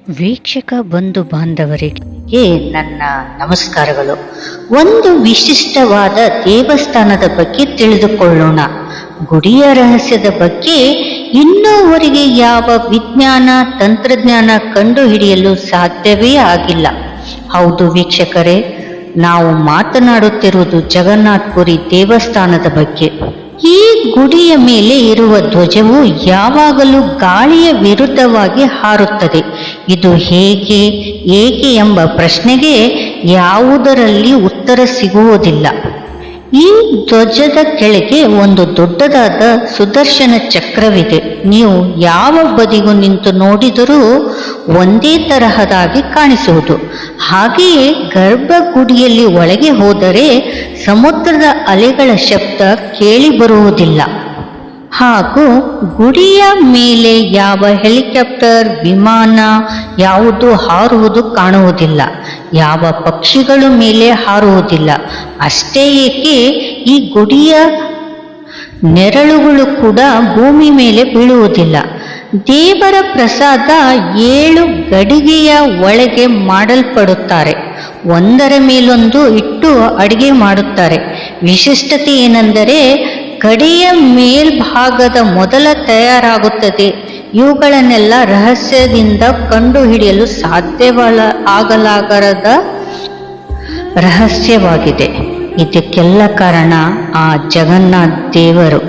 ವೀಕ್ಷಕ ಬಂಧು ಬಾಂಧವರಿಗೆ ನನ್ನ ನಮಸ್ಕಾರಗಳು. ಒಂದು ವಿಶಿಷ್ಟವಾದ ದೇವಸ್ಥಾನದ ಬಗ್ಗೆ ತಿಳಿದುಕೊಳ್ಳೋಣ. ಗುಡಿಯ ರಹಸ್ಯದ ಬಗ್ಗೆ ಇನ್ನೂವರೆಗೆ ಯಾವ ವಿಜ್ಞಾನ ತಂತ್ರಜ್ಞಾನ ಕಂಡುಹಿಡಿಯಲು ಸಾಧ್ಯವೇ ಆಗಿಲ್ಲ. ಹೌದು ವೀಕ್ಷಕರೇ, ನಾವು ಮಾತನಾಡುತ್ತಿರುವುದು ಜಗನ್ನಾಥಪುರಿ ದೇವಸ್ಥಾನದ ಬಗ್ಗೆ. ಈ ಗುಡಿಯ ಮೇಲೆ ಇರುವ ಧ್ವಜವು ಯಾವಾಗಲೂ ಗಾಳಿಯ ವಿರುದ್ಧವಾಗಿ ಹಾರುತ್ತದೆ. ಇದು ಏಕೆ ಎಂಬ ಪ್ರಶ್ನೆಗೆ ಯಾವುದರಲ್ಲಿ ಉತ್ತರ ಸಿಗುವುದಿಲ್ಲ. ಈ ಧ್ವಜದ ಕೆಳಗೆ ಒಂದು ದೊಡ್ಡದಾದ ಸುದರ್ಶನ ಚಕ್ರವಿದೆ. ನೀವು ಯಾವ ಬದಿಗೂ ನಿಂತು ನೋಡಿದರೂ ಒಂದೇ ತರಹದಾಗಿ ಕಾಣಿಸುವುದು. ಹಾಗೆಯೇ ಗರ್ಭಗುಡಿಯಲ್ಲಿ ಒಳಗೆ ಹೋದರೆ ಸಮುದ್ರದ ಅಲೆಗಳ ಶಬ್ದ ಕೇಳಿ ಬರುವುದಿಲ್ಲ. ಹಾಗೂ ಗುಡಿಯ ಮೇಲೆ ಯಾವ ಹೆಲಿಕಾಪ್ಟರ್, ವಿಮಾನ ಯಾವುದು ಹಾರುವುದು ಕಾಣುವುದಿಲ್ಲ. ಯಾವ ಪಕ್ಷಿಗಳು ಮೇಲೆ ಹಾರುವುದಿಲ್ಲ. ಅಷ್ಟೇ ಏಕೆ, ಈ ಗುಡಿಯ ನೆರಳುಗಳು ಕೂಡ ಭೂಮಿ ಮೇಲೆ ಬೀಳುವುದಿಲ್ಲ. ದೇವರ ಪ್ರಸಾದ 7 ಗಡಿಗೆಯ ಒಳಗೆ ಮಾಡಲ್ಪಡುತ್ತಾರೆ. ಒಂದರ ಮೇಲೊಂದು ಇಟ್ಟು ಅಡಿಗೆ ಮಾಡುತ್ತಾರೆ. ವಿಶಿಷ್ಟತೆ ಏನೆಂದರೆ ಕಡೆಯ ಮೇಲ್ಭಾಗದ ಮೊದಲ ತಯಾರಾಗುತ್ತದೆ. ಇವುಗಳನ್ನೆಲ್ಲ ರಹಸ್ಯದಿಂದ ಕಂಡುಹಿಡಿಯಲು ಆಗಲಾಗದ ರಹಸ್ಯವಾಗಿದೆ. ಇದಕ್ಕೆಲ್ಲ ಕಾರಣ ಆ ಜಗನ್ನಾಥ ದೇವರು.